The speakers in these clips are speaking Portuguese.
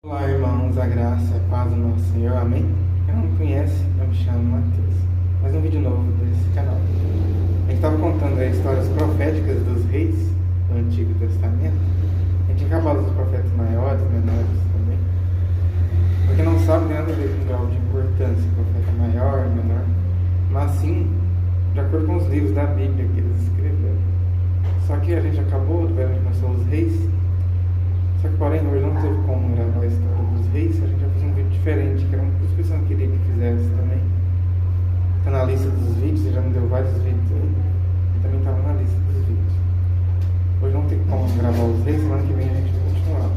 Olá, irmãos, a graça e a paz do nosso Senhor, amém? Quem não me conhece, eu me chamo Matheus. Mais um vídeo novo desse canal. A gente estava contando as histórias proféticas dos reis do Antigo Testamento. A gente tinha acabado dos profetas maiores, menores também. Pra quem não sabe, tem nada a ver com o grau de importância, profeta maior, menor, mas sim de acordo com os livros da Bíblia que eles escreveram. Só que a gente acabou, a gente começou os reis. Só que, porém, hoje não teve como gravar a história dos reis. A gente vai fazer um vídeo diferente, que era uma coisa que eu queria que fizesse também. Está na lista dos vídeos, você já me deu vários vídeos aí. E também estava na lista dos vídeos. Hoje não tem como gravar os reis, semana que vem a gente vai continuar.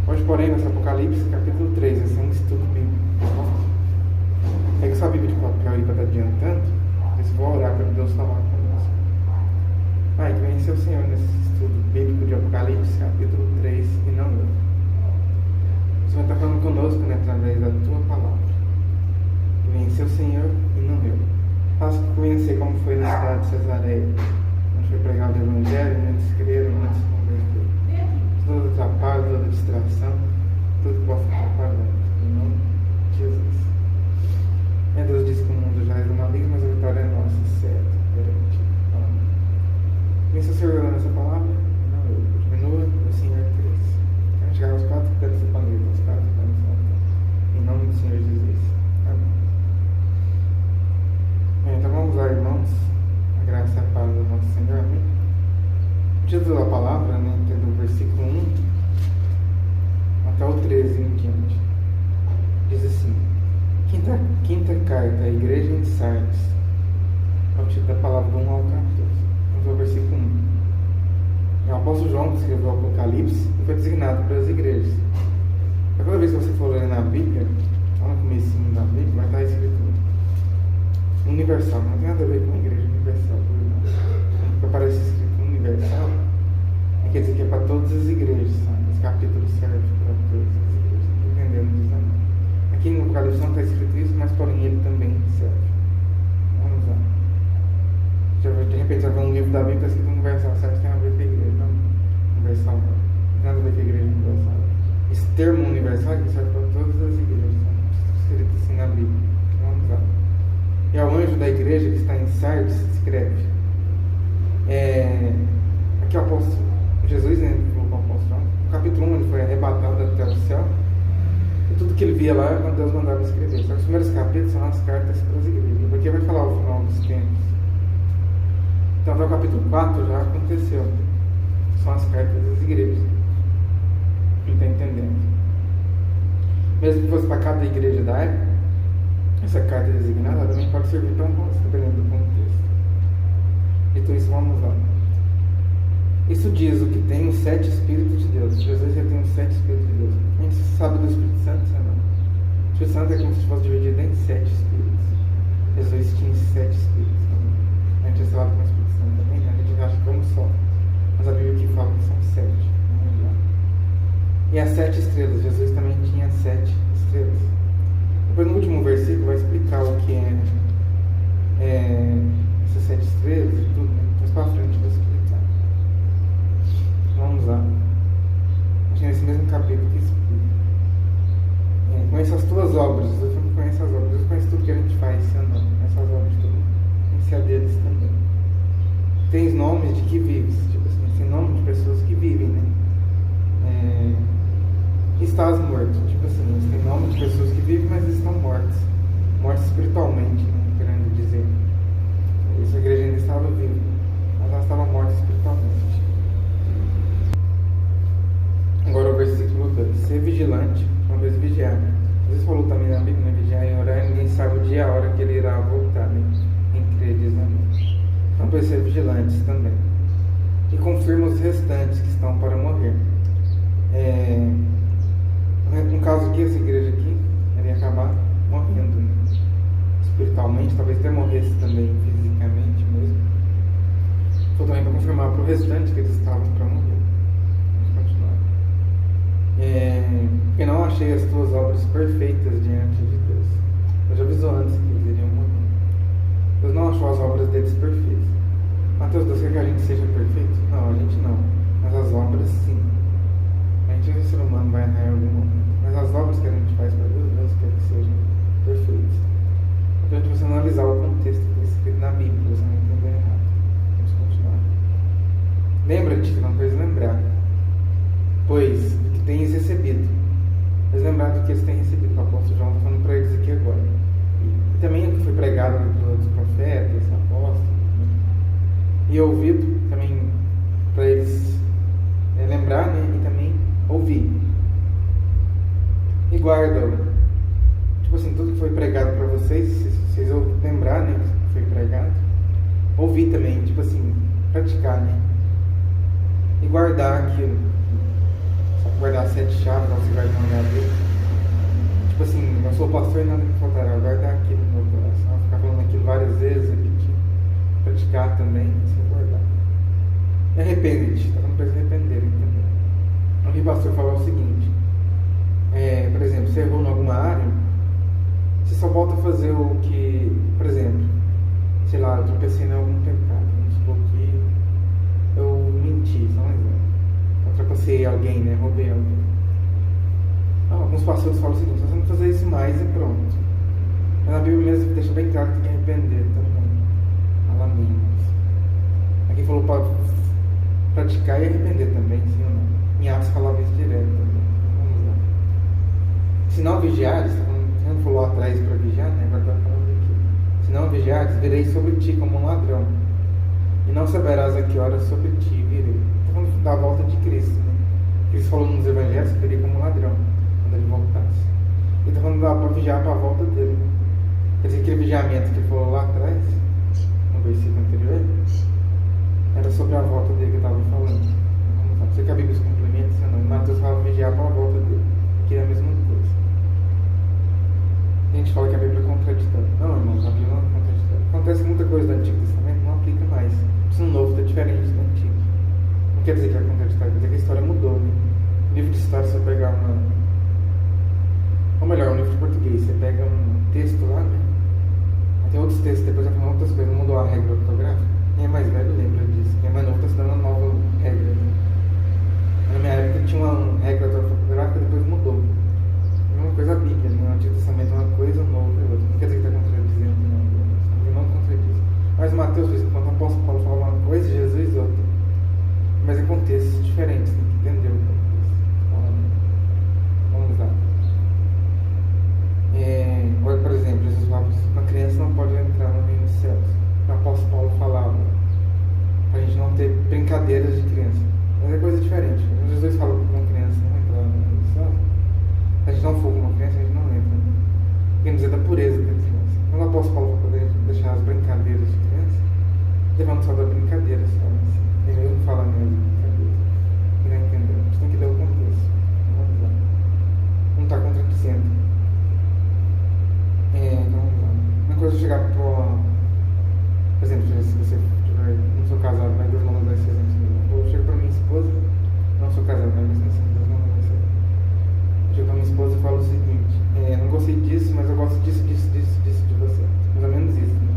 Hoje, porém, nesse Apocalipse, capítulo 3, vai ser um estudo bíblico, tá bom? Pega sua Bíblia de papel aí para estar adiantando. Eu vou orar para Deus falar conosco. Pai, que venha ser o Senhor nesse estudo bíblico de Apocalipse, capítulo 3, e não eu. O Senhor está falando conosco, né, através da Tua palavra. Que venha ser o Senhor e não eu. Faça que conhecer como foi na cidade de Cesareia, onde foi pregado o Evangelho, muitos creram, muitos se converteram. Todo atrapalho, toda distração, tudo que possa atrapalhar. Em nome de Jesus. Deus disse que o mundo já é do maligno, mas a vitória é nossa, certo, garantido. Amém. Venha o Senhor nessa palavra, não eu. Diminua, o Senhor cresça. Quero chegar aos 4 cantos do planeta, aos 4 cantos do planeta. Em nome do Senhor Jesus. Amém. Bem, então vamos lá, irmãos. A graça e a paz do nosso Senhor. Amém. O título da palavra, né, que é do versículo 1 até o 13 em diante. Diz assim: Quinta carta à igreja em Sardes. É o título da palavra do 1 ao 14. Vamos ao versículo 1. O apóstolo João que escreveu o Apocalipse e foi designado para as igrejas. Toda vez que você for ler na Bíblia, lá no comecinho da Bíblia, vai estar escrito universal. Não tem nada a ver com a igreja universal. Quando aparece escrito universal, quer dizer que é para todas as igrejas. Sabe? Esse capítulo serve para todas as igrejas. Entendendo disso, amém? Aqui no Apocalipse não está escrito isso, mas porém ele também serve. Vamos lá. De repente você vai ver um livro da Bíblia escrito universal, certo? Tem a ver com a igreja, não? Universal não. Não tem nada a ver com a igreja universal. Esse termo universal aqui serve para todas as igrejas, tá? Escrito assim na Bíblia. Vamos lá. E ao anjo da igreja que está em Sardes, escreve. Aqui o apóstolo Jesus, né? Falou com o apóstolo. No capítulo 1 ele foi arrebatado até o céu. E tudo que ele via lá, Deus mandava escrever. Só que os primeiros capítulos são as cartas para as igrejas. Porque vai falar o final dos tempos. Então, até o capítulo 4 já aconteceu. São as cartas das igrejas. Não está entendendo? Mesmo que fosse para cada igreja da época, essa carta designada também pode servir para nós, dependendo do contexto. Então, isso, vamos lá. Isso diz o que tem os 7 Espíritos de Deus. Jesus já tem os 7 Espíritos de Deus. A gente sabe do Espírito Santo, sabe? O Espírito Santo é como se fosse dividido em 7 Espíritos. Jesus tinha 7 Espíritos. A gente é selado com o Espírito Santo também, né? A gente acha que é um só. Mas a Bíblia aqui fala que são 7. Vamos lá. E as 7 estrelas. Jesus também tinha 7 estrelas. Depois no último versículo vai explicar o que essas 7 estrelas e tudo, né? Mais para frente vai explicar. Vamos lá. Acho que é nesse mesmo capítulo que explica. Conheço as tuas obras. Jesus não conhece as obras. Jesus conhece tudo que a gente faz, se não. Conhece as obras de tudo. Conhece a deles também. Tens nomes de que vives. Tipo assim, tem nome de pessoas que vivem, né? Estás morto. Tipo assim, eles têm nome de pessoas que vivem, mas eles estão mortos. Mortos espiritualmente, né? Querendo dizer. Essa igreja ainda estava viva, mas ela estava morta espiritualmente. Agora o versículo 2. Ser vigilante, uma vez vigiar. Jesus falou também na Bíblia, né? Vigiar e orar, e ninguém sabe o dia e a hora que ele irá voltar, né? Entre eles, amém. Então, para ser vigilantes também. E confirma os restantes que estão para morrer. No caso aqui, essa igreja aqui, ela ia acabar morrendo, né? Espiritualmente, talvez até morresse também fisicamente mesmo. Foi também para confirmar para o restante que eles estavam para morrer. Vamos continuar. Porque não achei as tuas obras perfeitas diante de Deus. Eu já avisou antes que eles iriam morrer. Deus não achou as obras deles perfeitas. Mateus, Deus quer que a gente seja perfeito? Não, a gente não. Mas as obras sim. A gente, o ser humano, vai errar em algum momento. os profetas, apóstolos, né? E ouvido também para eles lembrar, né? E também ouvir. E guardam, tipo assim, tudo que foi pregado para vocês, se vocês lembrar, né? Que foi pregado, ouvir também, tipo assim, praticar, né? E guardar aquilo. Só guardar 7 chaves, você guardar uma gaveta. Tipo assim, eu sou pastor e nada me faltará. Guardar aquilo no meu coração. Ficar falando aquilo várias vezes, repetir. Praticar também, sem guardar. E arrepende-te. Tá falando para eles arrependerem também. Eu vi o pastor falar o seguinte. Por exemplo, você errou em alguma área, você só volta a fazer o que, por exemplo, sei lá, eu tropecei em algum pecado. Vamos supor que eu menti, só um exemplo. Eu trapacei alguém, né? Roubei alguém. Alguns pastores falam o seguinte: nós vamos fazer isso mais e pronto. Mas na Bíblia mesmo deixa bem claro que tem que arrepender também. Alaminhos. Aqui falou para praticar e arrepender também, sim ou não? Em Atos falava isso direto também. Vamos lá. Se não vigiares, você não falou atrás para vigiar, né? Agora está falando aqui. Se não vigiares, virei sobre ti como um ladrão. E não saberás a que hora sobre ti virei. Está falando da volta de Cristo, né? Cristo falou nos evangelhos que viria como um ladrão quando ele voltasse. Ele está falando para vigiar para a volta dele. Quer dizer, aquele vigiamento que ele falou lá atrás, no versículo anterior, era sobre a volta dele que eu estava falando. Vamos lá. Você que a Bíblia se complementa, senão Mateus fala vigiar para a volta dele, que é a mesma coisa. A gente fala que a Bíblia é contraditória. Não, irmãos, a Bíblia não é contraditória. Acontece muita coisa do Antigo Testamento, não aplica mais. Isso no Novo está diferente do Antigo. Não quer dizer que é contraditório, quer dizer que a história mudou, né? O livro de história, se você pegar ou melhor, um livro de português, você pega um texto lá, né? Tem outros textos, depois já falam outras coisas, não mudou a regra ortográfica. Quem é mais velho lembra disso, quem é mais novo está se dando uma nova regra. Né? Na minha época tinha uma regra ortográfica, depois mudou. É uma coisa a Bíblia, né? O Antigo Testamento é uma coisa, o Novo é outra. Não quer dizer que está contradizendo, não. A Bíblia não contradiz. Mas Mateus, quando o apóstolo Paulo fala uma coisa, Jesus outra. Mas em contextos diferentes, tem que entender o contexto. Vamos lá. Por exemplo, Jesus falava que uma criança não pode entrar no reino dos céus. O apóstolo Paulo falava para a gente não ter brincadeiras de criança. Mas é coisa diferente. Jesus fala que uma criança não entrar no reino dos céus. Se a gente não for com uma criança, a gente não entra. Quer dizer, da pureza da criança. Quando o apóstolo Paulo fala para a gente deixar as brincadeiras de criança, ele falando só da brincadeira, sabe? Ele mesmo fala mesmo brincadeira. Ele vai entender. A gente tem que ler o contexto. Vamos lá. Não está contradizendo. Então, uma coisa é chegar por exemplo, se você tiver, não sou casado, mas Deus não vai ser exemplo. Eu chego para minha esposa, não sou casado, mas mesmo assim, Deus não vai ser. Eu chego para minha esposa e falo o seguinte: não gostei disso, mas eu gosto disso de você. Mais ou menos isso, né?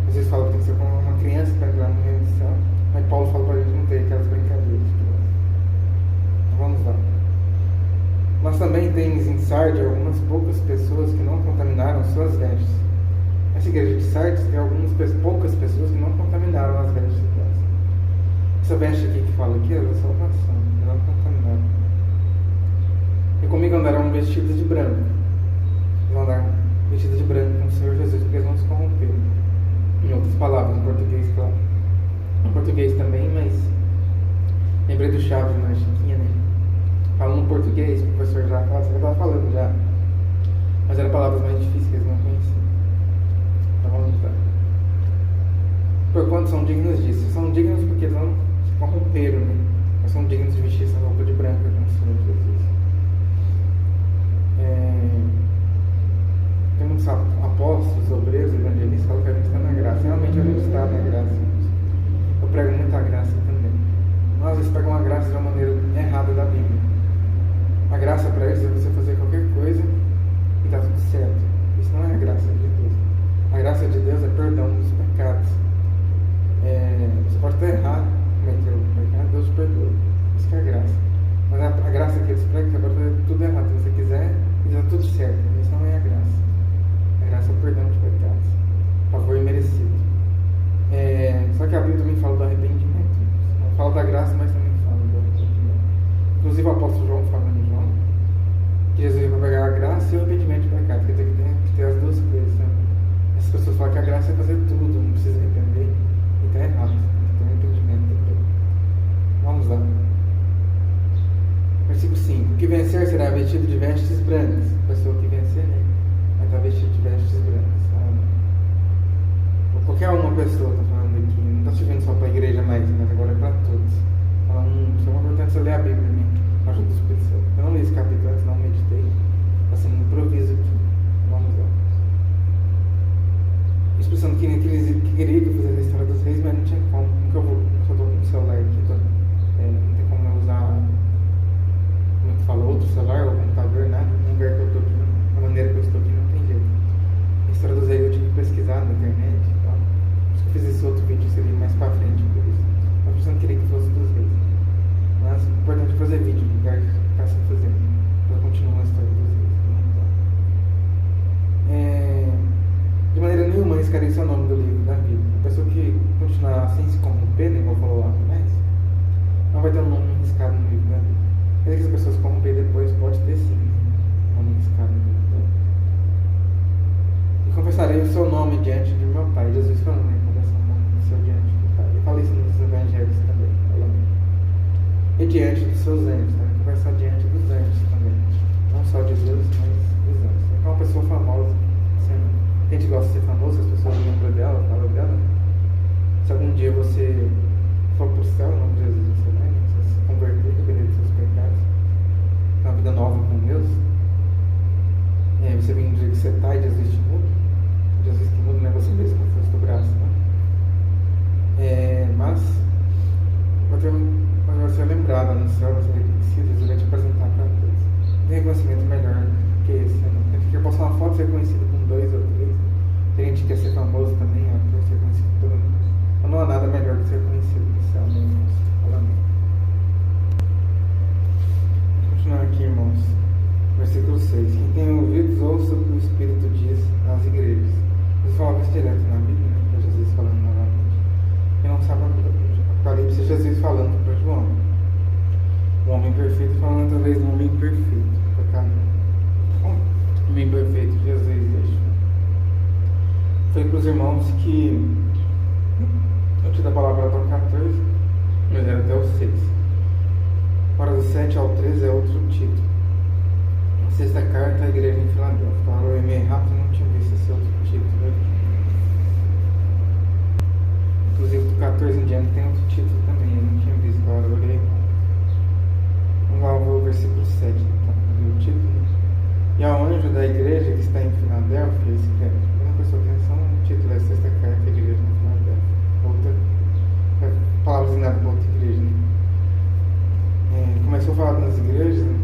Às vezes falam que tem que ser como uma criança para entrar no reino do céu, mas Paulo fala para a gente não ter aquelas brincadeiras. Então vamos lá. Mas também tens em Sardes algumas poucas pessoas que não contaminaram suas vestes. Essa igreja de Sardes tem algumas poucas pessoas que não contaminaram as vestes delas. Essa veste aqui que fala aqui é a salvação, não contaminaram. E comigo andarão vestidos de branco. Eles vão andar vestidos de branco com o Senhor Jesus, porque eles não se corromperam. Em outras palavras, em português, claro. Em português também, mas lembrei do Chaves na Chiquinha, né? Falando português, o professor já estava falando já. Mas eram palavras mais difíceis que eles não conheciam. Então vamos lá. Porquanto são dignos disso. São dignos porque eles não se corromperam, né? Mas são dignos de vestir essa roupa de branca com o Senhor Jesus. Tem muitos apóstolos, obreiros, evangelistas que falam que a gente está na graça. Realmente a gente está na graça. Eu prego muita graça também. Nós às vezes pegamos a graça de uma maneira errada da Bíblia. A graça para eles é você fazer qualquer coisa e está tudo certo. Isso não é a graça de Deus. A graça de Deus é perdão dos pecados. Você pode estar errado, cometeu o pecado, Deus te perdoa. Isso que é a graça. Mas a graça que eles pregam, você pode fazer tudo errado se você quiser e está tudo certo. Isso não é a graça. A graça é o perdão de pecados. Favor imerecido. Só que a Bíblia também fala do arrependimento. Não fala da graça, mas também fala do arrependimento. Inclusive o apóstolo João fala em João que Jesus vai pegar a graça e o arrependimento de pecado. Quer dizer que tem que ter as duas coisas. Né? As pessoas falam que a graça é fazer tudo, não precisa arrepender. E está errado, tem um arrependimento também. Vamos lá. Versículo 5. O que vencer será vestido de vestes brancas. A pessoa que vencer, né? Vai estar vestido de vestes brancas. Ou qualquer uma pessoa está falando aqui. Não está servindo só para a igreja mais, mas agora é para todos. Falando, isso é uma importante você ler a Bíblia, né? Ajuda o Espírito Santo. Eu não li esse capítulo antes, não meditei. Está sendo um improviso aqui. Vamos lá. O Espírito Santo queria que eu fizesse a história dos reis, mas não tinha como. Nunca eu vou. Só estou com o celular aqui. Não tem como eu usar. Como é que fala? Outro celular ou computador, nada. No lugar que eu estou aqui, da maneira que eu estou aqui, não tem jeito. A história dos reis eu tive que pesquisar na internet. Então, por isso que eu fiz esse outro vídeo, seria mais pra frente. Por isso. A pessoa não queria que fosse dos reis. Mas o importante é fazer vídeo no lugar que está se fazendo. Então continua a história dos reis. De maneira nenhuma arriscaria o nome do livro da Bíblia. A pessoa que continuar sem se corromper, né, igual falou lá atrás, não vai ter um nome arriscado no livro da Bíblia. Quer dizer que as pessoas se corromper depois, pode ter sim, né? Um nome arriscado no livro da Bíblia. E confessarei o seu nome diante de meu Pai. Jesus falando, né? Confessar o nome do seu diante do Pai. Eu falei isso nos evangelhos também, falando. E diante dos seus anjos, também conversar diante dos anjos também. Não só de Deus, mas dos anjos. É uma pessoa famosa. A gente gosta de ser famoso, as pessoas lembram dela, falam dela. Se algum dia você for para o céu, em nome de Jesus, você vai, né? Você se converter, depender dos seus pecados, ter uma vida nova com Deus. E aí você vem do jeito que você está e Jesus te muda. Jesus que muda não é você mesmo, com a força do braço, né? Mas vai ser lembrada no céu, vai ser reconhecida, Jesus vai te apresentar para todos. Não tem reconhecimento melhor que esse, né? A gente quer postar uma foto e ser reconhecido com 2 ou 3. Tem gente que quer ser famoso também, quer ser conhecido por todo mundo. Mas não há nada melhor que ser conhecido no céu, né, irmãos? Fala amém. Vamos continuar aqui, irmãos. Versículo 6. Quem tem ouvidos, ouça o que o Espírito diz às igrejas. Jesus falava isso direto na Bíblia, né? Para Jesus falando novamente. Quem não sabe, Apocalipse é Jesus falando para João. O homem perfeito falando através do homem imperfeito. O homem perfeito, Jesus e Yeshua. Falei para os irmãos que eu te dou a palavra até o 14, mas era até o 6. Agora do 7 ao 13 é outro título. Sexta carta à igreja em Filadélfia. Falaram eu meio rápido, não tinha visto esse outro título aqui. Inclusive do 14 em diante tem outro título também, eu não tinha visto, agora eu olhei. Vamos lá ver o versículo 7, então, o título. E ao anjo da igreja que está em Filadélfia, escreve. Uma pessoa que atenção, o título é Sexta carta à igreja em Filadélfia. Outra palavra designada para outra igreja, né? Começou a falar nas igrejas no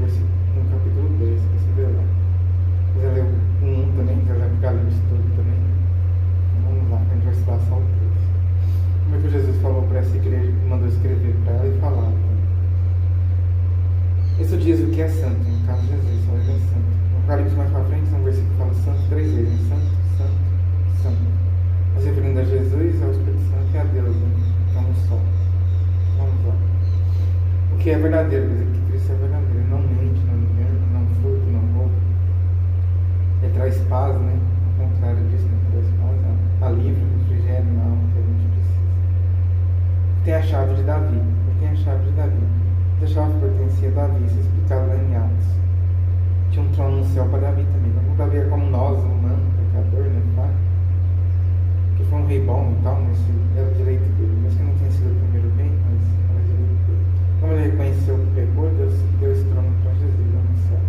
capítulo 2, você vê lá. Quiser ler o 1 também, quiser ler o Apocalipse todo também. Então, vamos lá, a gente vai estudar só o 3. Como é que Jesus falou para essa igreja, mandou escrever para ela e falar também. Isso diz o que é santo, no caso de Jesus, só ele é santo. No Apocalipse mais para frente, tem um versículo que fala santo 3 vezes, né? Santo, santo, santo. Mas referindo a Jesus, ao Espírito Santo e a Deus, né? Então, só. Vamos lá. O que é verdadeiro, quer dizer que Cristo é verdadeiro, ele não mente, não engana, não furta, não rouba. Ele traz paz, né? Ao contrário disso, né? Traz paz, a livre, refrigério na alma que a gente precisa. Tem a chave de Davi, ele tem a chave de Davi. Essa chave pertencia a Davi, isso é explicado lá em Atos. Tinha um trono no céu para Davi também. Então, Davi é como nós, humano, pecador, né? Tá? Que foi um rei bom e tal, mas era o direito dele. Mesmo que não tenha sido o primeiro rei, mas era o direito dele. Como ele reconheceu que pecou, Deus deu esse trono para Jesus lá no céu.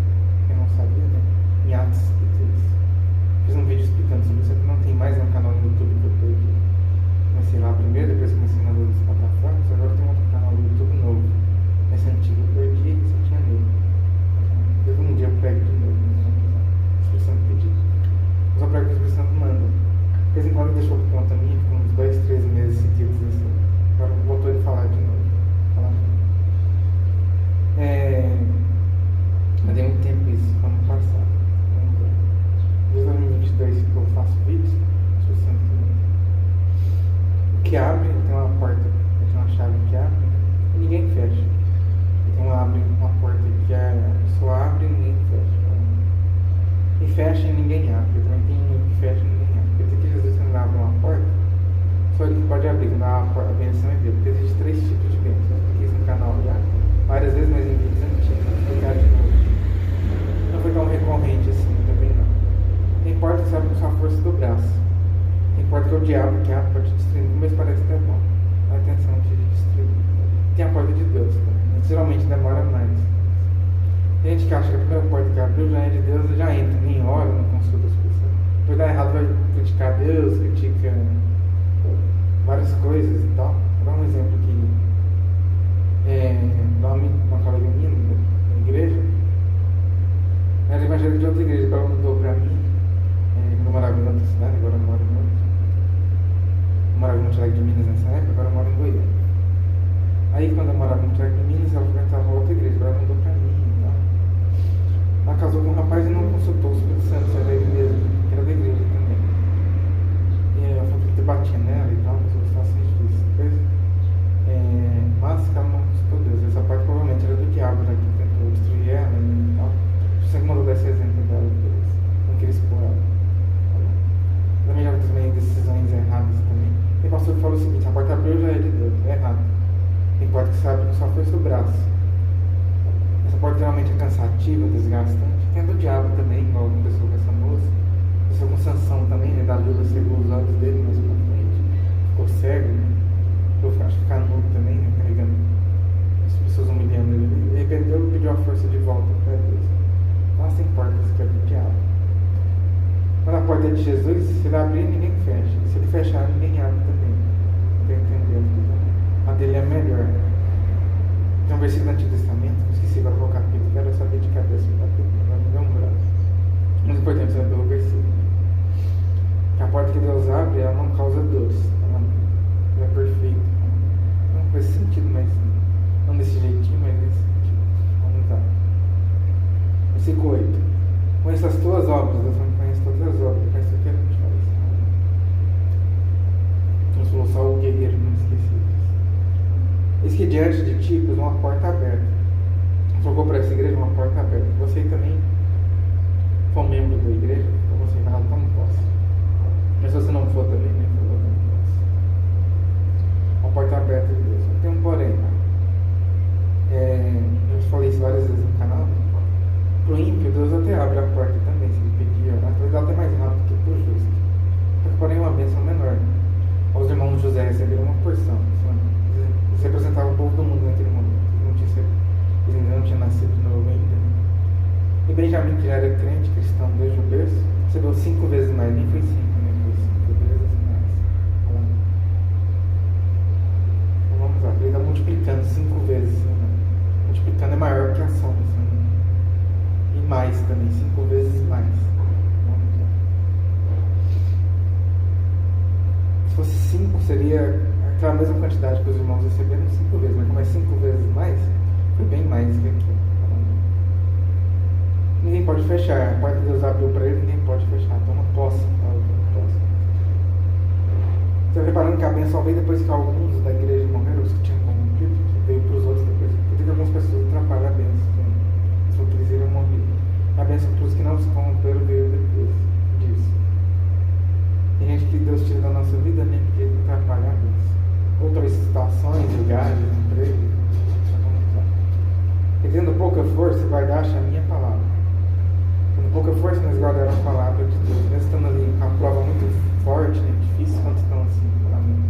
Quem não sabia, né? Em Atos explica isso. Fiz um vídeo explicando sobre isso, que não tem mais no canal no YouTube que eu estou aqui. Comecei lá primeiro, depois comecei nas outras plataformas, agora tem outro canal no YouTube novo. Esse antigo eu perdi, só tinha nele. Teve um dia eu prego de novo, o Espírito Santo pediu. Mas eu prego que o Espírito Santo manda. De vez em quando ele deixou por conta minha, ficou uns 2, 3 meses seguidos assim. Agora voltou ele a falar de novo. Mas deu muito tempo isso, ano passado. Desde 2022 que eu faço vídeos, o Espírito Santo o que abre, tem uma porta, tem uma chave que abre e ninguém fecha. Então abre uma porta que a pessoa abre e ninguém fecha. E fecha e ninguém abre, porque também tem um que fecha e ninguém abre. Porque que Jesus, quando abre uma porta, só ele que pode abrir, quando a benção é dele. Porque existem 3 tipos de bênçãos. Eu expliquei isso no canal já várias vezes, mas em vídeos antigos. Vou explicar de novo. Não foi tão recorrente assim, também não. Tem porta que se abre com sua força do braço. Tem porta que é o diabo que abre para te destruir. No começo parece até bom. A intenção de te destruir. Tem a porta de Deus também. Geralmente demora mais. Tem gente que acha que a primeira porta que abriu já é de Deus e já entra, nem ora, não consulta as pessoas. Por dar errado vai criticar Deus, critica várias coisas e tal. Vou dar um exemplo aqui. Uma colega minha da igreja, era evangélica de outra igreja, ela mudou pra mim, quando eu morava em outra cidade, agora eu moro em outra. Eu morava em Monte Alegre de Minas nessa época, agora eu moro em Goiânia. Aí quando eu morava em Monte Alegre de Minas, ela frequentava outra igreja, agora ela mudou pra mim e tal. Ela casou com um rapaz e não consultou o Espírito Santo, era da igreja, que era da igreja também. E ela falou que ele batia nela e tal, mas eu estava assim difícil. Depois, mas que ela não consultou Deus. Essa parte provavelmente era do diabo, né, que tentou destruir ela e tal. Você que mandou dar esse exemplo dela depois. Não queria expor ela. Também já tomei decisões erradas também. Tem pastor que fala o seguinte: a porta abriu já é de Deus. É errado. Tem porta que se abre com só força do braço. Essa porta geralmente é cansativa, desgastante. Tem a do diabo também, igual aconteceu com essa moça. Aconteceu com Sansão também, né? Dalila cegou os olhos dele mais pra frente. Ficou cego, né? Eu acho que ficar nudo também, né? Carregando as pessoas humilhando ele. De repente ele pediu a força de volta para Deus. Mas tem portas que é do diabo. Quando a porta é de Jesus, se ele abrir, ninguém fecha. Se ele fechar, ninguém abre também. Não tem entendendo. A dele é melhor. Tem um versículo do Antigo Testamento, esqueci agora colocar aqui, eu quero saber de cabeça, vai me dar um braço. Muito importante saber pelo versículo. Que a porta que Deus abre, ela não causa dores. Ela é perfeita. Não faz sentido, mas não desse jeitinho, mas nesse sentido. Vamos lá. Versículo 8. Conheço as tuas obras, Deus não conhece todas as obras, eu penso que a gente faz. Deus falou só o guerreiro, não esqueci disso. Eis que diante de ti pus uma porta aberta. Colocou para essa igreja uma porta aberta. Você também for membro da igreja, então você vai lá, toma posse. Mas se você não for também, né? Toma posse. Uma porta aberta de Deus. Tem um porém. Eu falei isso várias vezes no canal. Para o ímpio, Deus até abre a porta também, se ele pedir. Talvez até mais rápido que para o justo. Só que porém uma bênção menor. Os irmãos de José receberam uma porção. Eles representavam o povo do mundo naquele momento. Eles ainda não tinham nascido de novo ainda. E Benjamim, que já era crente, cristão desde o berço, recebeu 5 vezes mais. Nem foi 5, né? Foi 5 vezes mais. Então vamos lá. Ele está multiplicando 5 vezes. Né? Multiplicando é maior que a soma. Assim, né? E mais também, 5 vezes mais. Vamos lá. Se fosse 5, seria aquela mesma quantidade que os irmãos receberam 5 vezes, mas como é 5 vezes mais, foi bem mais que aqui. Ninguém pode fechar, a porta que Deus abriu para ele, ninguém pode fechar. Toma posse. Você reparando que a bênção veio depois que alguns da igreja morreram, os que tinham corrompido, veio para os outros depois. Porque que algumas pessoas atrapalham a bênção, né? Só que eles iriam morrer. A bênção para os que não se corromperam veio depois disso. Tem gente que Deus tira da nossa vida, né? Porque atrapalha a bênção. Outras situações, lugares, emprego. E tendo pouca força, guardaste a minha palavra. Tendo pouca força, nós guardaram a palavra de Deus. Mesmo estando ali a prova muito forte, né, difícil, quanto estão assim para mim.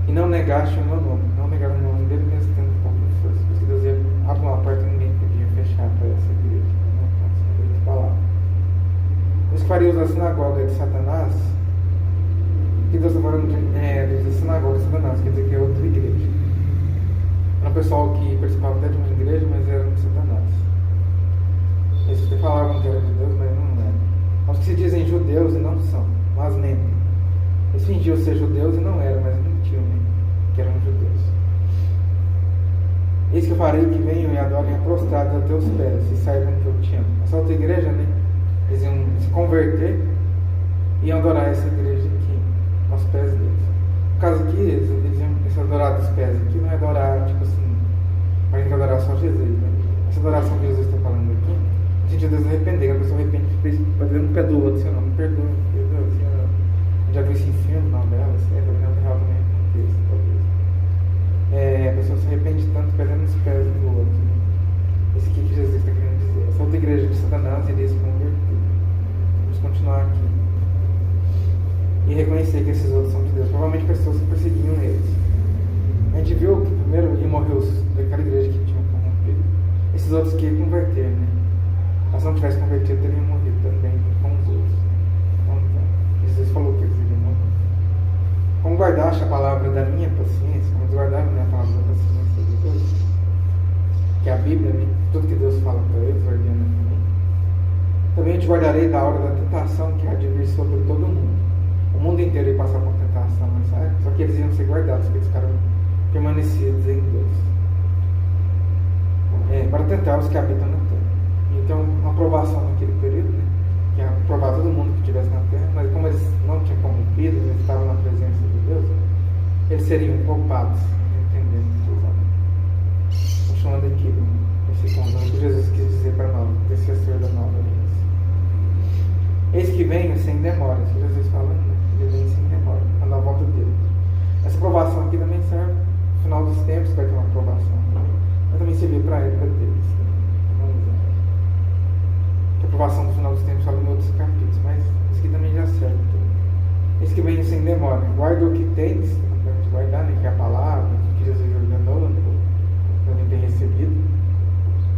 E não negaste o meu nome. Não negaram o nome dele, mesmo tendo pouca força. Porque Deus ia abrir uma porta e ninguém podia fechar para essa igreja. Não, palavra. Os fariseus da sinagoga de Satanás. Que Deus está falando da sinagoga de Satanás, quer dizer que é outra igreja. Era um pessoal que participava até de uma igreja, mas era de Satanás. Eles até falavam que era de Deus, mas não era. Os que se dizem judeus e não são, mas mentem. Eles fingiam ser judeus e não eram, mas mentiam, né? Que eram judeus. Eis que eu farei que venham e adorem prostrados a teus pés e saibam que eu te amo. Essa outra igreja, né? Eles iam se converter e iam adorar essa igreja aqui, aos pés deles. No caso aqui, eles iam adorar dos pés aqui, não é adorar, tipo assim, a gente adorar só Jesus, né? Essa adoração que Jesus está falando aqui, a gente às vezes arrepender, a pessoa arrepende, vai ver um pé do outro, Senhor, me perdoe. assim, já viu isso em filme, novela, série, na vida real também acontece, talvez. A pessoa se arrepende tanto perdendo os pés do outro. Né? Esse aqui que Jesus está querendo dizer. Essa outra igreja de Satanás iria se converter. Vamos continuar aqui. E reconhecer que esses outros são de Deus. Provavelmente pessoas que perseguiam eles. A gente viu que primeiro ele morreu daquela igreja que tinha corrompido. Esses outros que iam converter, né? Mas se não tivesse convertido, teriam morrido também com os outros. Então, Jesus falou que eles iriam morrer. Como guardaste a palavra da minha paciência, como guardaram a palavra da paciência de Deus, que é a Bíblia, né? Tudo que Deus fala para eles, ordena também. Também te guardarei da hora da tentação que há de vir sobre todo mundo. O mundo inteiro ia passar por tentação, mas sabe? Só que eles iam ser guardados, porque eles ficaram permanecidos em Deus. Para tentar os que habitam na terra. Então, uma aprovação naquele período, né? Que ia aprovar todo mundo que estivesse na terra, mas como eles não tinham corrompido, eles estavam na presença de Deus, eles seriam poupados, entendendo? Continuando aqui, esse conjunto que Jesus quis dizer para nós, intercessor da nova aliança. Eis que venho sem demora, isso Jesus falando, né? Ele vem sem demora, quando a volta dele. Essa aprovação aqui também serve no final dos tempos, vai ter uma aprovação, mas também serviu para a época deles. Vamos ver. A aprovação no final dos tempos fala em outros capítulos, mas isso aqui também já serve. Eis que venho sem demora, guarda o que tens, para te guardar, né? Que é a palavra, que Jesus ordenou, né? Para ninguém ter recebido,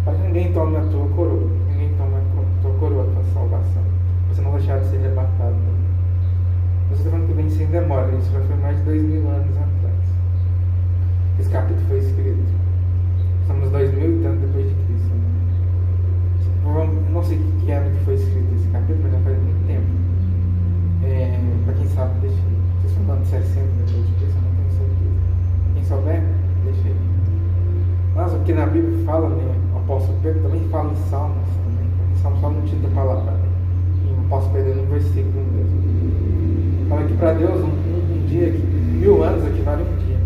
para que ninguém tome a tua coroa, ninguém tome a tua coroa da salvação, você não deixar de ser arrebatado. Você está falando que vem sem demora, isso já foi mais de 2000 anos atrás. Esse capítulo foi escrito. Estamos 2000 e tanto depois de Cristo. Não sei que ano que foi escrito esse capítulo, mas já faz muito tempo. Para quem sabe, deixa aí. Vocês estão falando de 60 depois de Cristo, eu não tenho certeza. Quem souber, deixa aí. Mas o que na Bíblia fala, né, o apóstolo Pedro também fala em Salmos, também. Em Salmos fala no título da palavra, né? E o apóstolo Pedro no versículo mesmo. Fala que para Deus um dia, 1000 anos equivale a um dia.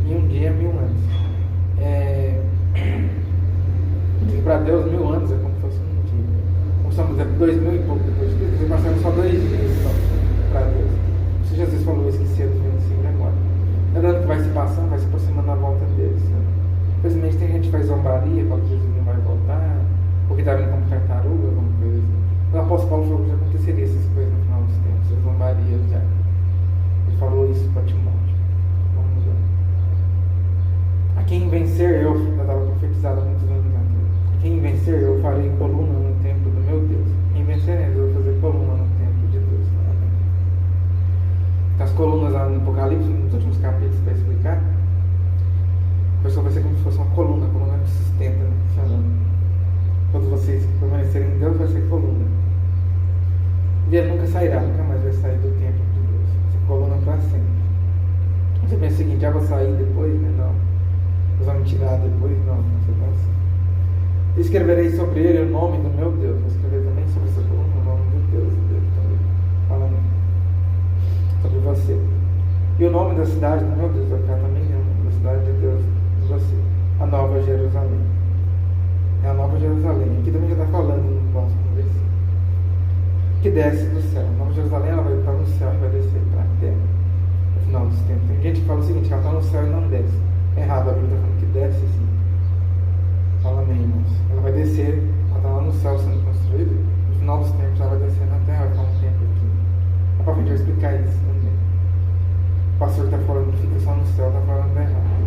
E um dia é 1000 anos. Que para Deus 1000 anos é como se fosse um dia. Como estamos 2000 e pouco depois de Cristo, passamos só 2 dias para Deus. Se Jesus falou isso que cedo vem assim agora. Lembrando que vai se passando, vai se aproximando da volta deles. Né? Infelizmente tem gente que faz zombaria, fala que Jesus não vai voltar, porque está vindo como tartaruga, alguma coisa assim. O apóstolo Paulo falou que já aconteceria essas coisas no final dos tempos, as zombarias já. Ele falou isso para Timóteo. Vamos ver. A quem vencer eu, já estava profetizado há muitos anos atrás. A quem vencer eu farei coluna no templo do meu Deus. Quem vencer eu vou fazer coluna no templo de Deus. Então, as colunas lá no Apocalipse, nos últimos capítulos, para explicar, a pessoa vai ser como se fosse uma coluna que sustenta, né? Quando vocês permanecerem em Deus, vai ser coluna. E ele nunca sairá, nunca mais vai sair do templo de Deus. Vai ser coluna para sempre. Você pensa o seguinte, já vou sair depois, né? Não. Deus vai me tirar depois? Não, você pensa assim. Escreverei sobre ele o nome do meu Deus. Vou escrever também sobre essa coluna o nome do Deus também. Falando sobre você. E o nome da cidade do meu Deus vai ficar também, né? O nome da cidade de Deus de você. A Nova Jerusalém. É a Nova Jerusalém. Aqui também já está falando no próximo versículo. Que desce do céu. A Nova Jerusalém ela vai estar no céu e vai descer para a terra. No final dos tempos. Tem gente que fala o seguinte, ela está no céu e não desce. É errado, a Bíblia está falando que desce sim. Fala amém, irmãos. Ela vai descer, ela está lá no céu sendo construída. No final dos tempos ela vai descer na terra, vai ficar um tempo aqui. A própria gente vai explicar isso também. O pastor está falando que fica só no céu, está falando errado.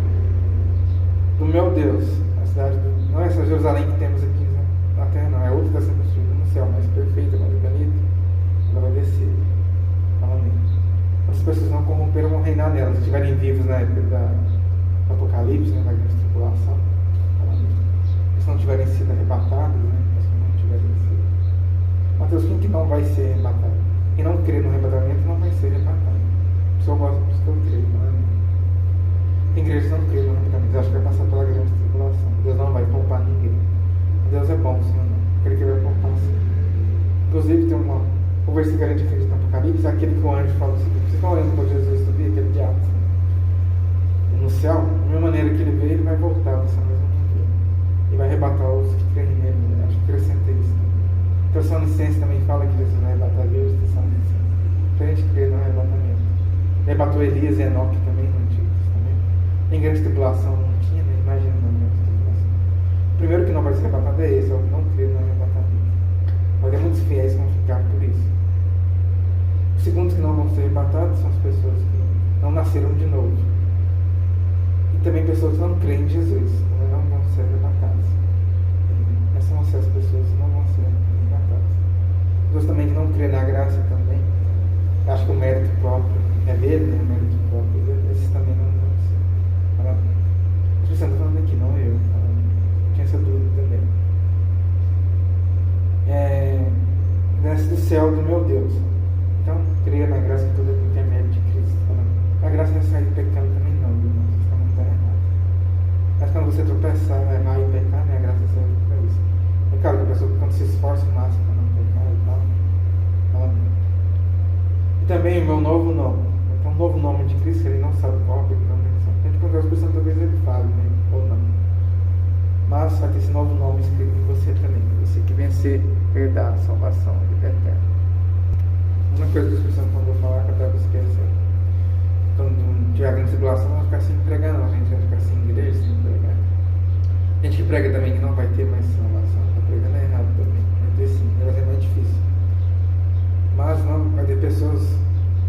Do meu Deus, a cidade não é essa Jerusalém que temos aqui na terra, não. É outra que está sendo construída no céu, mais perfeita, mais bonita. Ela vai descer. Fala amém. As pessoas não corromperam, vão reinar nela. Se estiverem vivos na época do Apocalipse, né, da grande tribulação. Fala amém. Se não tiverem sido arrebatados, né? Se não tiverem sido. Mateus, quem que não vai ser arrebatado? Quem não crê no arrebatamento não vai ser arrebatado. Se eu gosto, por isso que eu creio, não é? Tem igrejas que não creem no arrebatamento, eles acham que vai passar pela grande tribulação. Deus não vai poupar ninguém. Deus é bom, Senhor, não. Eu creio que ele vai poupar, sim. Inclusive, tem o versículo que a gente acredita no Apocalipse, é aquele que o anjo fala o seguinte: vocês estão olhando para Jesus subir, aquele diabo, assim, no céu, da mesma maneira que ele veio, ele vai voltar dessa mesma maneira. E vai arrebatar os que creem nele, né? Acho que acrescenta isso. Então, Tessalonicenses também fala que Jesus vai arrebatar a igreja de Tessalonicenses. arrebatou Elias e Enoque também no Antigo Testamento. Em grande tribulação não tinha, né? Imagina uma grande tribulação. O primeiro que não vai ser arrebatado é esse, é o que não crê no arrebatamento. Mas é muitos fiéis que vão ficar por isso. Os segundos que não vão ser arrebatados são as pessoas que não nasceram de novo. E também pessoas que não creem em Jesus, também não vão ser arrebatadas. Essas vão ser as pessoas que não vão ser arrebatadas. Pessoas também que não creem na graça também. Acho que o mérito próprio é dele, né? O mérito próprio, esses também não vão ser. Mas você está falando aqui, não eu. Tinha essa dúvida também. Desce do céu do meu Deus. Então, creia na graça toda por intermédio de Cristo. A graça não é sair pecando também não, viu? Vocês estão muito errados. Mas quando você tropeçar, errar e pecar, né? A graça serve para isso. É claro que a pessoa, quando se esforça o máximo para não pecar e tal, ela não. E também o meu novo nome. Então, o novo nome de Cristo, ele não sabe qual, porque não sabe. A gente quando as pessoas talvez ele fale, né? Ou não. Mas vai ter esse novo nome escrito em você também. Você que vencer, herdar a salvação, a vida eterna. Uma coisa que as pessoas quando eu falar, cada vez que quando tiver grande tribulação, não vai ficar sem pregar, não. A gente vai ficar sem igreja, sem pregar. A gente que prega também que não vai ter mais salvação, está pregando errado também. Vai ter sim, vai ser mais difícil. Mas não, vai ter pessoas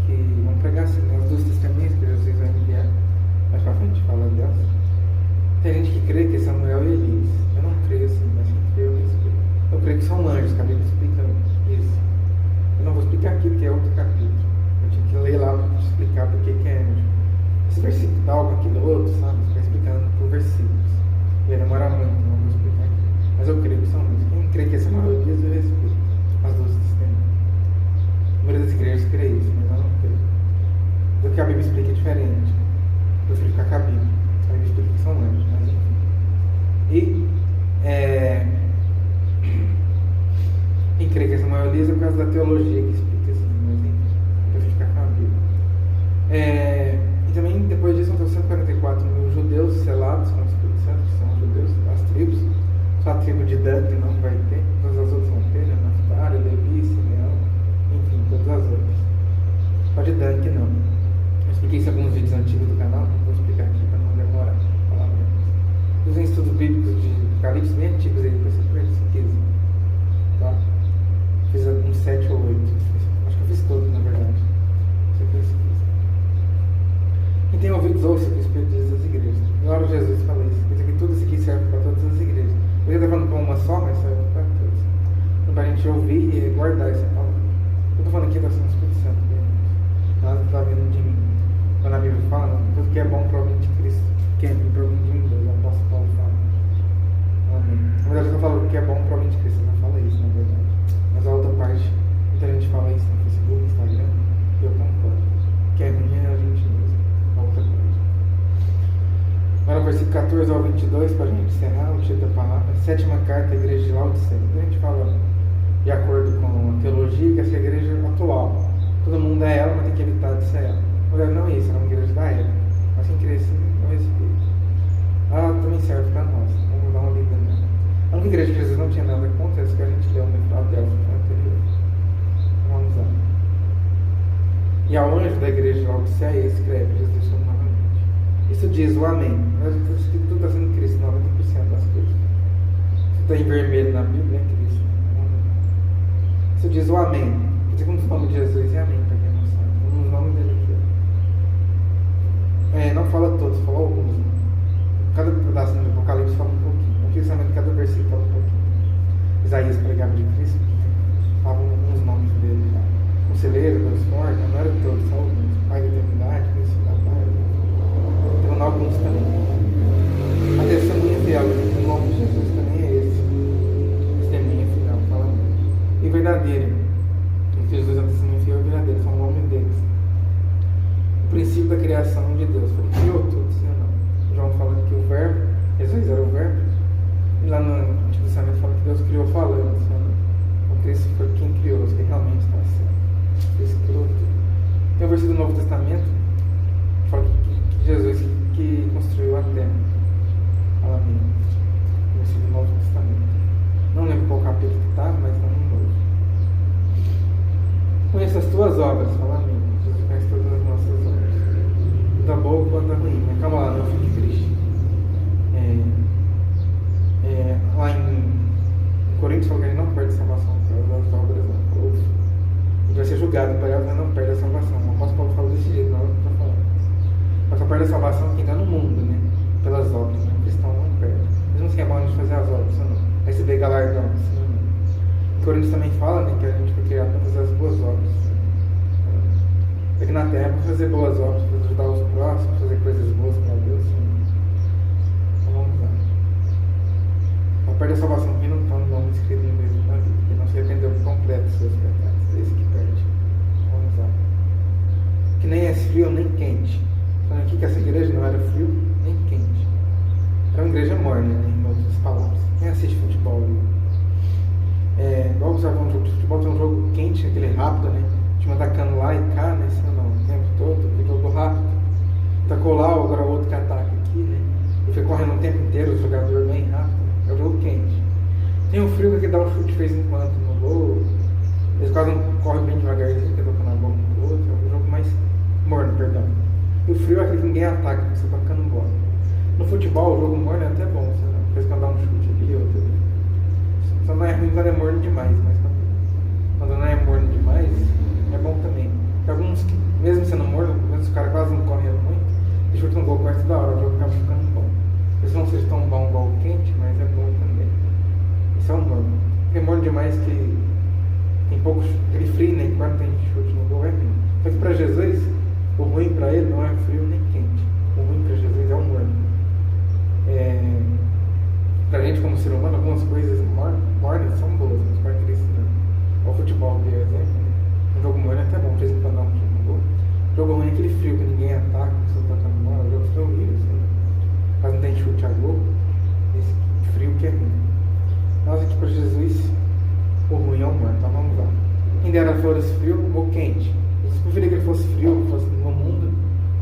que vão pregar assim, as duas testemunhas que Jesus vai enviar. Mais pra frente fala delas. Tem gente que crê que Samuel e Elias. Eu não creio assim, mas quem crê eu respeito. Eu creio que são anjos, que a Bíblia explica isso. Eu não vou explicar aqui porque é outro capítulo. Eu tinha que ler lá para explicar porque que é anjo. Esse versículo tal, aquilo outro, sabe? Você vai explicando por versículos. Ia demorar muito, não vou explicar aqui. Mas eu creio que são anjos. Quem crê que Samuel e Elias, eu respeito. As duas testemunhas. A maioria das igrejas crê isso, mas eu não creio. O que a Bíblia explica é diferente. Eu prefiro ficar com a Bíblia. A Bíblia explica que são anjos, mas enfim. Quem crê que essa maioria é por causa da teologia que explica assim, mas enfim, eu prefiro ficar com a Bíblia. E também, depois disso, são 144 mil judeus selados com o Espírito Santo, que são judeus, as tribos. Só a tribo de Dan que não vai ter, todas as outras vão ter, né? Naftali, Levi, Simeão, enfim, todas as outras. Só de Dan que não. Eu expliquei isso em alguns vídeos antigos do canal, não vou explicar aqui para não demorar. Falar menos. Os estudos bíblicos de Apocalipse bem antigos aí, depois você pesquisa. Tá? Fiz uns 7 ou 8. Acho que eu fiz todos, na verdade. Você pesquisa. Quem tem ouvidos, ouça o que o Espírito diz das igrejas. Eu oro Jesus fala isso. Diz que tudo isso aqui serve para todas as igrejas. Eu estou falando para uma só, mas serve para todas. Então, para a gente ouvir e guardar essa palavra. Eu estou falando aqui da São Espírito Santo. Nada está vindo de mim. Quando a Bíblia fala, tudo que é bom para o de Cristo, que é para o de mim, o apóstolo Paulo fala. Amém. Na verdade, eu não falo que é bom para o de Cristo, não fala isso, na verdade. Mas a outra parte, muita gente fala isso no Facebook, no Instagram, e eu concordo. Que é ruim é a gente mesmo. A outra parte. Agora, versículo 14 ao 22, para a gente encerrar o título da palavra. Sétima carta à igreja de Laodiceia. A gente fala, de acordo com a teologia, que essa é a igreja atual. Todo mundo é ela, mas tem que evitar de ser ela. Olha, não é isso, era uma igreja da época. Mas quem crê assim, eu respeito. Ela também serve para nós. Vamos dar uma lida nela. A única igreja que Jesus não tinha nada contra essa que a gente leu no Filadélfia anterior. Vamos lá. E ao anjo da igreja de Laodiceia escreve, Jesus deixou novamente. Isso diz o amém. Tudo está sendo Cristo, 90% das coisas. Se está em vermelho na Bíblia, é Cristo. Isso diz o amém. Quer dizer, como o nome de Jesus é amém, para quem não sabe. Um nome dele aqui. Não fala todos, fala alguns. Cada pedacinho do Apocalipse fala um pouquinho. No Antigo Testamento, cada versículo fala um pouquinho. Isaías pregava de Cristo, falavam alguns nomes dele. Conselheiro, Deus forte, não era todos, só alguns. Pai da eternidade, Cristo da paz. Então, alguns também. A testemunha fiel, o nome de Jesus também é esse. Testemunha fiel, fala muito. E verdadeiro. Jesus é o testemunho fiel e verdadeiro, são nomes deles. O princípio da criação de Deus. Ele criou tudo, sim ou não? João fala que o verbo, Jesus era o verbo. E lá no Antigo Testamento fala que Deus criou falando, sim ou não? Então Cristo foi quem criou, que realmente está certo. Cristo criou tudo. Tem o versículo do Novo Testamento, que fala que Jesus que construiu a terra. Fala mesmo. O versículo do Novo Testamento. Não lembro qual capítulo que está, mas está no Novo. Conheço as tuas obras, fala amém. Jesus conhece todas as nossas obras. Coríntios falou que a gente não perde a salvação pelas obras, não. A gente vai ser julgado por elas, mas não perde a salvação. O apóstolo Paulo falou desse jeito, não é o que eu tô falando. Mas só perde a salvação quem está no mundo, né? Pelas obras, né? O cristão não perde. Mesmo assim é bom a gente fazer as obras, não. Aí você vê galardão, assim, não. Em Coríntios também fala, né, que a gente foi criado para fazer as boas obras. Aqui na terra é para fazer boas obras, para ajudar os próximos, fazer coisas boas para Deus. Então vamos lá. Só perde a salvação quem não está no nome escrito no livro da vida, que não se arrependeu por completo dos seus pecados. É esse que perde. Vamos lá. Que nem é frio nem quente. Falando aqui que essa igreja não era frio nem quente. Era uma igreja morna, né, em outras palavras. Quem assiste futebol ali? Igual você vai ver um jogo de futebol, tem um jogo quente, aquele rápido, né? O time atacando lá e cá, né? Isso não, o tempo todo, aquele jogo rápido. Tacou lá, agora o outro que ataca aqui, né? E foi correndo o tempo inteiro, o jogador bem rápido. É o jogo quente. Tem o frio que dá um chute de vez em quando no gol. Eles quase não correm bem devagarzinho, que tocando a bola um pro outro. É um jogo mais morno, perdão. E o frio é aquele que ninguém ataca, que você tá tocando bola. No futebol, o jogo morno é até bom, você não fez quando dá um chute ali, outro ali. Só não é ruim quando é morno demais, mas quando não é morno demais, é bom também. Tem alguns que, mesmo sendo morno, mesmo os caras quase não correndo muito, eles chutam um gol perto da hora, o jogo acaba ficando bom. Eles não sejam tão bom igual o quente, mas é bom também. Isso é um morno. Porque morno demais que tem pouco, aquele frio, né? Quando tem chute no gol é ruim. Só que para Jesus, o ruim para ele não é frio nem quente. O ruim para Jesus é um morno. Pra gente como ser humano, algumas coisas mornas são boas, mas para Cristo não. O futebol, por exemplo, né? Um jogo morno é até bom, fez um padrão um jogo no gol. O jogo ruim é aquele frio que ninguém ataca, que você tá tocando bola, o jogo fica horrível, assim. Mas não tem chute a gol, esse frio que é ruim. Nós aqui para Jesus, o ruim é o morno, então vamos lá. Quem dera fosse frio ou quente. Jesus preferia que ele fosse frio, fosse no mundo,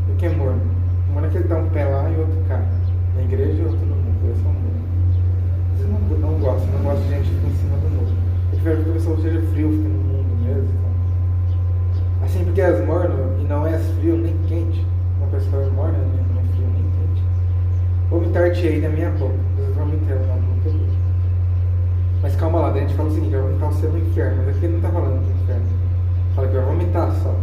do que morno. O morno é que ele dá um pé lá e outro cá. Na igreja e outro no mundo, esse é o morno. Eu não gosto de gente que fica em cima do muro. Eu prefiro que a pessoa seja frio, fique no mundo mesmo. Então. Assim, porque és morno e não és frio nem quente. Uma pessoa é morna, não é frio nem quente. Vomitar-te-ei da minha boca. Jesus vomitar na boca dele. Mas calma lá, daí a gente fala o seguinte: vai vomitar você no inferno. Mas aqui ele não está falando do inferno. Fala que vai vomitar só.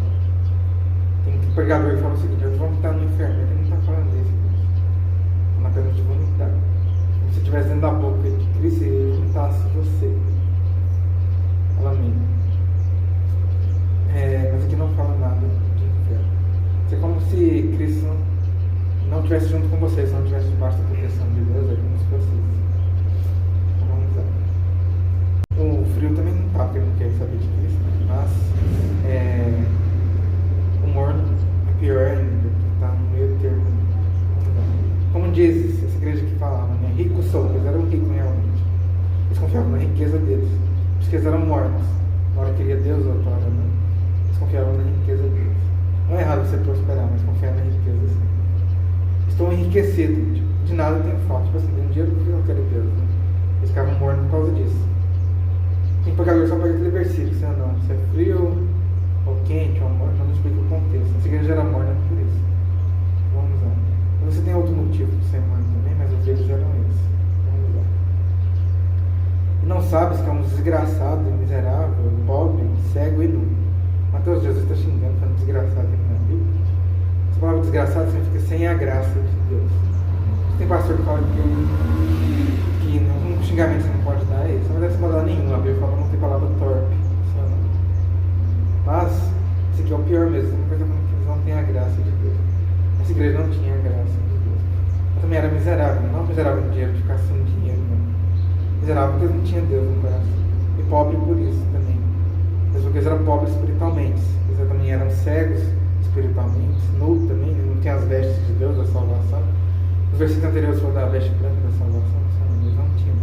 Tem que pregador que fala o seguinte: eu vou vomitar no inferno. Aqui não está falando disso. Não apenas de vomitar. Se estivesse dentro da boca de Cristo, ele vomitasse você. Fala amém. Mas aqui não fala nada de inferno. Isso é como se Cristo não estivesse junto com você, se não estivesse debaixo da proteção de Deus, é como se fosse isso. Então vamos lá. O frio também não está, porque ele não quer saber de Cristo, mas o morno é pior ainda, está no meio termo. Como diz essa igreja que falava, né? Ricos são, eles eram ricos realmente. Eles confiavam na riqueza deles. Por isso que eles eram mortos. Na hora queria Deus, outra hora não. Eles confiavam na riqueza deles. Não é errado você prosperar, mas confiar na riqueza sim. Estou enriquecido, tipo, de nada eu tenho falta. Tipo assim, tem dinheiro porque eu quero Deus. Né? Eles ficavam mortos por causa disso. Tem pecador só para aquele versículo, se não. Se é frio ou quente ou morto, não explica o contexto. Essa igreja era morta por isso. Vamos lá. Você tem outro motivo de ser morto também, mas os deles eram esses. Vamos lá. E não sabes que é um desgraçado, miserável, pobre, cego e nu. Mateus, Jesus está xingando, falando desgraçado aqui na Bíblia. Essa palavra desgraçado significa sem a graça de Deus. Tem pastor que fala que um xingamento você não pode dar, isso não deve ser dar nenhum. A Bíblia fala que não tem palavra torpe. Mas, esse aqui é o pior mesmo. Tem uma coisa falando que eles não têm a graça de Deus. Essa igreja não tinha a graça de Deus. Ela também era miserável, não miserável no dinheiro, de ficar sem dinheiro, não. Miserável porque eles não tinham Deus no coração. E pobre por isso também. Mas porque eles eram pobres espiritualmente. Eles também eram cegos espiritualmente, nu também, não tinham as vestes de Deus da salvação. Os versículos anteriores foram da veste branca da salvação, eles não tinham.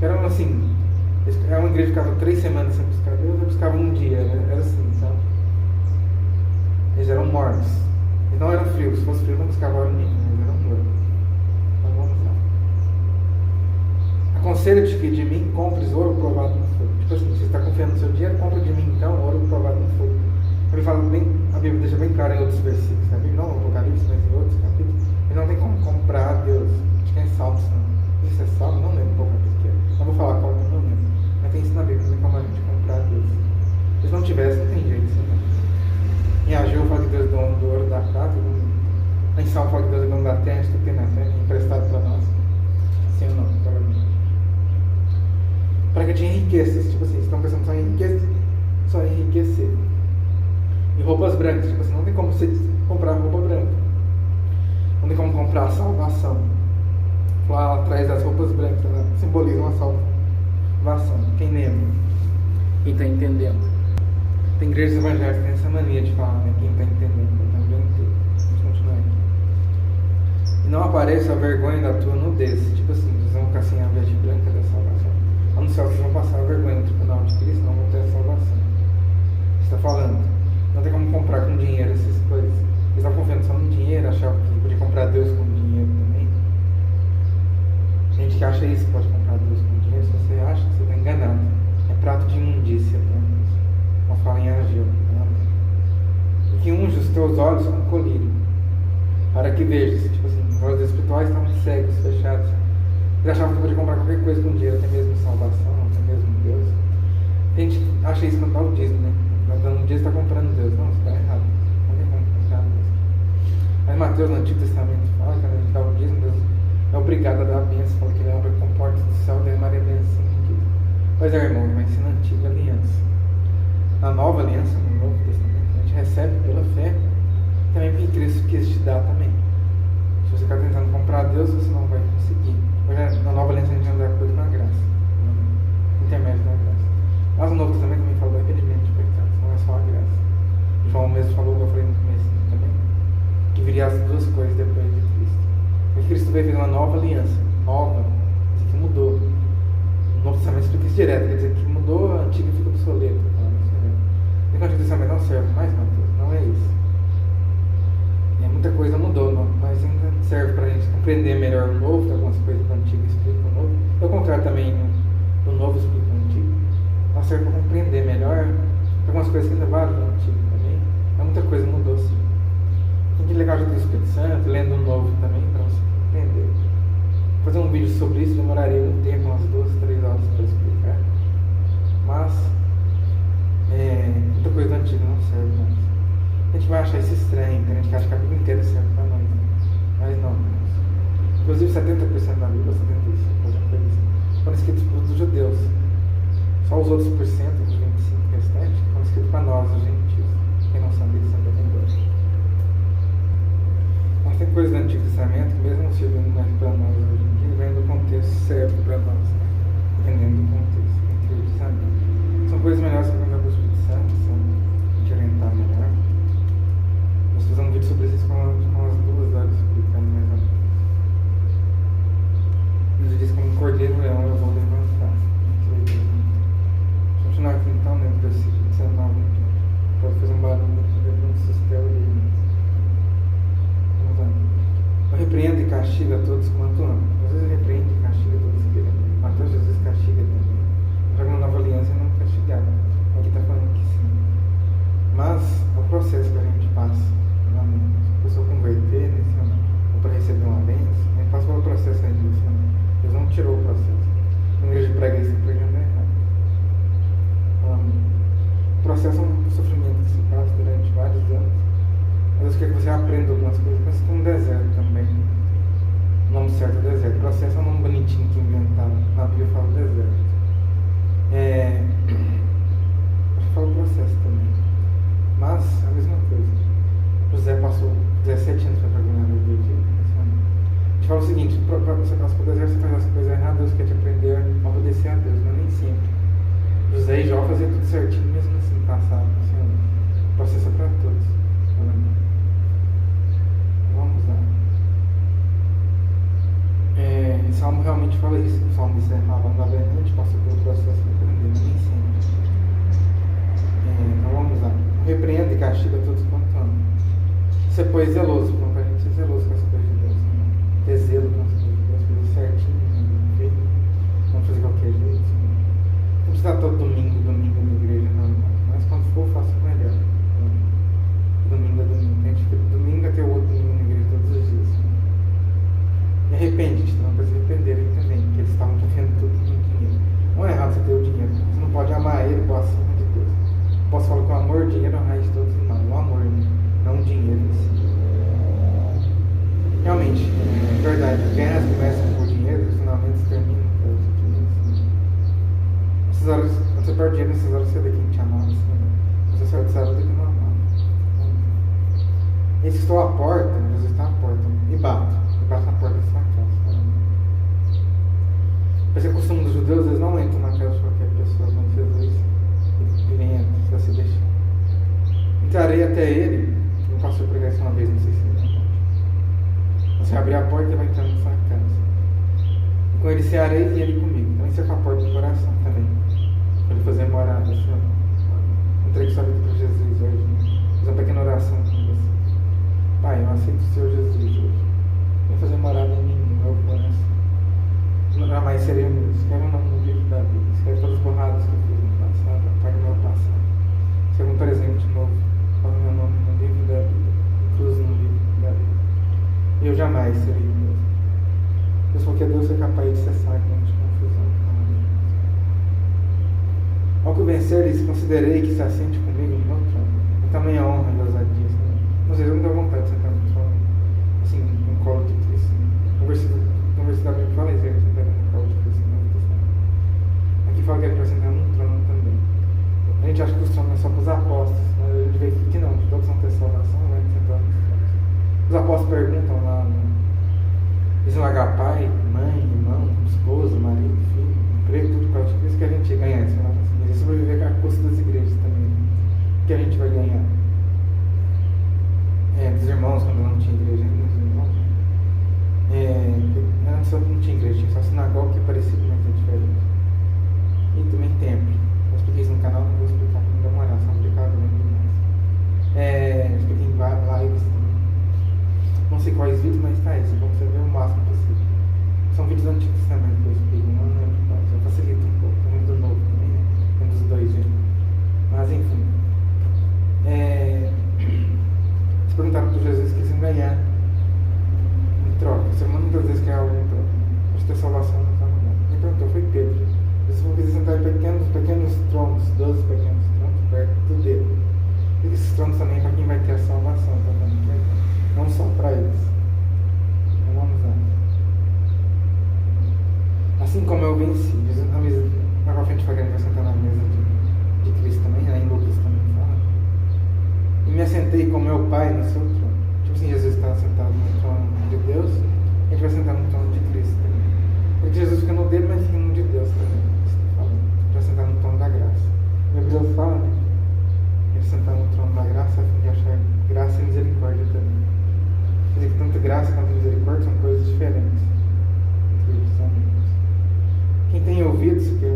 Eram assim, era uma igreja que ficava 3 semanas sem buscar Deus, eles buscavam um dia, era assim, sabe? Eles eram mornos. Eles não eram frios, se fosse frio não buscavam hora nenhuma, eles eram mornos. Então vamos lá. Aconselho-te que de mim compres ouro provado no fogo. Tipo assim, você está confiando no seu dinheiro, compra de mim então ouro provado no fogo. Ele fala bem, a Bíblia deixa bem claro em outros versículos, a Bíblia não no Apocalipse, mas em outros capítulos. Ele não tem como comprar Deus. Acho que é em Salmos, não. Isso é Salmo? Não lembro qual capítulo que é. Não vou falar qual, não lembro. da prata, em São Paulo, que Deus é dono da terra, a gente tem que ter na terra, emprestado para nós. Sim ou não? Para que te enriqueças, tipo assim, vocês estão pensando só em enriquecer. E roupas brancas, tipo assim, não tem como você comprar roupa branca. Não tem como comprar a salvação. Lá atrás das roupas brancas, né? Simbolizam a salvação. Quem lembra? Quem está entendendo? Tem igrejas evangélicas que tem essa mania de falar, né? Quem está entendendo? Eu também entendo. Vamos continuar aqui. E não apareça a vergonha da tua nudez. Tipo assim, vocês vão ficar sem a veste branca da salvação. Lá no céu vocês vão passar a vergonha no tribunal de Cristo, não vão ter a salvação. Você está falando? Não tem como comprar com dinheiro essas coisas. Eles estavam confiando só no dinheiro, achavam que podia comprar Deus com dinheiro também. Tem gente que acha isso, pode comprar Deus com dinheiro. Se você acha, você está enganado. É prato de imundícia, uma fala em Ageu. E que unge os teus olhos com colírio, para que vejas. Tipo assim, os olhos espirituais estavam cegos, fechados. Eles achavam que podia comprar qualquer coisa com dinheiro, até mesmo salvação, até mesmo Deus. Tem gente que acha isso quando dá o dízimo, né? Dando um dízimo, está comprando Deus. Não, isso está errado. Não tem como comprar Deus. Mas Mateus, no Antigo Testamento, fala que quando a gente dá o dízimo, Deus é obrigado a dar a bênção, porque ele abre com portas do céu e derramaria a bênção sem medida. Pois é, irmão, vai ser na Antiga Aliança. Na Nova Aliança, no Novo Testamento, a gente recebe pela fé, também porque Cristo quis te dar também. Se você está tentando comprar Deus, você não vai conseguir. Na Nova Aliança a gente anda de acordo com a graça, intermédio da graça. Mas o Novo Testamento também fala do arrependimento de pecados, não é só a graça. João mesmo falou, que eu falei no começo também, que viria as duas coisas depois de Cristo. Porque Cristo veio fazer uma nova aliança, nova, quer dizer que mudou. O Novo Testamento explica isso direto, quer dizer que mudou, a antiga fica obsoleta. E o Antigo Testamento não serve mais, não é isso. E muita coisa mudou, mas ainda serve para a gente compreender melhor o Novo, algumas coisas do Antigo explicam o Novo. Ao contrário também, o Novo explica o Antigo. Mas serve para compreender melhor algumas coisas que ainda valem no Antigo também. Mas muita coisa mudou, sim. Tem que ligar junto do Espírito Santo, lendo o Novo também, para você compreender. Fazer um vídeo sobre isso demoraria um tempo, umas 2, 3 horas para explicar. Mas muita coisa do Antigo não serve mais. A gente vai achar isso estranho, a gente acha que a Bíblia inteira serve para nós, né? Mas não. Inclusive 70% da Bíblia, 75%, foram escritos pelos judeus. Só os outros por cento, os 25% restantes, foram escritos para nós, os gentios. Quem não sabe isso também não gosta. Mas tem coisas do Antigo Testamento que, mesmo servindo mais para nós hoje em dia, vem do contexto, serve para nós, né? Dependendo do contexto. São coisas melhores que contar com o Espírito Santo, são te orientar melhor. Nós fizemos um vídeo sobre isso com umas 2 horas explicando mais ou menos. Ele diz como um cordeiro leão eu vou levantar. Vamos continuar aqui então, né? Versículo 19. Pode fazer um barulho aqui dentro do sistema dele. Vamos lá. Eu repreendo e castigo a todos quanto amo. Às vezes eu repreendo e castigo a todos que querem. Até Jesus castiga também. Já que na Nova Aliança não castigava. Aqui está falando que sim. Mas é o processo que a gente passa. Se a pessoa converter nesse ano, ou para receber uma bênção, a gente passa pelo processo ainda nesse ano. Deus não tirou o processo. Na igreja de prega isso, pregando é errado. O processo é um sofrimento que se passa durante vários anos. Mas Deus quer que você aprenda algumas coisas, mas tem um deserto também. O nome certo é deserto. O processo é um nome bonitinho que inventaram. Na Bíblia fala deserto. Acho que fala o processo também. Mas é a mesma coisa. José passou 17 anos para trabalhar no Egito. A gente fala o seguinte: para você passar por deserto, você faz as coisas erradas, Deus quer te aprender a obedecer a Deus, mas nem sempre. José e Jó faziam tudo certinho, mesmo assim passaram. Assim, o processo é para todos. Vamos lá. O Salmo realmente fala isso. O Salmo diz: andava errante, passou pelo processo de aprender, mas nem sempre. Então vamos lá. Repreenda e castiga todos quanto amam. Ser, pois, zeloso, para a gente ser zeloso com as coisas de Deus. Né? Ter zelo com as coisas de Deus, fazer certinho, não fazer qualquer jeito. Não precisa estar todo domingo na igreja, não. Mas quando for, faça melhor. Domingo a domingo. A gente fica domingo até o outro domingo na igreja todos os dias. E arrepende-te, não precisa arrependerem também, porque eles estavam confiando tudo no dinheiro. Não é errado você ter o dinheiro, você não pode amar ele por acima de Deus. Posso falar que o amor, o dinheiro é a raiz de todos os males. O amor, né? Não o dinheiro em si. gente, é verdade, as guerras começam por dinheiro, os finalmente terminam por dinheiro. Essas horas, quando você perde dinheiro nessas horas, você vê quem te amava, você só sabe que não amava. Eis que estou à porta, Jesus está à porta, e bato na porta da sua casa. Mas é costume dos judeus, eles não entram na casa de qualquer pessoa, mas Jesus ele entra, só se deixa. Entrarei até ele, não posso pregar isso uma vez, não sei se você abrir a porta e vai entrar na sua casa. E com ele cearei e ele comigo. Também você com a porta do coração também. Para ele fazer morada. Deixa eu entregue sua vida para Jesus hoje. Fazer uma pequena oração com você. Pai, eu aceito o Senhor Jesus hoje. Vem fazer morada em mim, no meu coração. Jamais serei o meu. Escreve o nome no livro da vida. Escreve todas as borradas que eu fiz no passado. Apaga o meu passado. Escreve um presente novo. Põe o meu nome no livro da vida. Cruz no livro da vida. E eu jamais serei o mesmo. Deus, porque Deus é capaz de cessar grande confusão. Ao que vencer, lhes considerei que se assente comigo no meu trono. E também a honra e a ousadia. Não sei, eu não dou vontade de sentar no trono, assim, no colo de Cristo. No versículo da Bíblia fala isso, que a gente sentar no colo de Cristo. Aqui fala que a gente vai sentar no trono também. A gente acha que os tronos é só para os apóstolos, mas a gente vê que não, que todos vão ter salvação, vai sentar nos tronos. Os apóstolos perguntam lá, eles vão largar pai, mãe, irmão, esposa, marido, filho, emprego, tudo por causa de Cristo, que a gente ganha essa salvação. E sobreviver com a custa das igrejas também, que a gente vai ganhar. Dos irmãos, quando não tinha igreja ainda, dos irmãos. Antes não tinha igreja, tinha só sinagoga, que é parecido, mas é diferente. E também templo. Eu expliquei isso no canal, não vou explicar, não demorar, só explicar muito demais. Eu expliquei em lives também. Não sei quais vídeos, mas tá isso, vamos ver o máximo possível. São vídeos antigos também que eu explico, não lembro quais, eu facilito um pouco, tem muito novo também, né? Tem dos dois, gente. Mas enfim. Se perguntaram para Jesus que eles iam ganhar em troca. Você muitas vezes quer algo em troca. Acho que a salvação não está no mundo. Quem perguntou foi Pedro. Jesus falou que eles iam em pequenos tronos, 12 pequenos tronos, perto dele. E esses tronos também é para quem vai ter a salvação também. Não só para eles. Não vamos lá. Assim como eu venci, Jesus na mesa, mais pra frente fala que a gente vai sentar na mesa de Cristo também, né? Em Lucas também fala. E me assentei com meu Pai no seu trono. Tipo assim, Jesus está sentado no trono de Deus, a gente vai sentar no trono de Cristo também. Porque Jesus fica no dele, mas fica no de Deus também. A gente vai sentar no trono da graça. O Hebreus fala, né? Ele sentar no trono da graça, a fim de achar graça e misericórdia também. Quer dizer que tanto graça quanto misericórdia são coisas diferentes entre eles. Quem tem ouvidos, que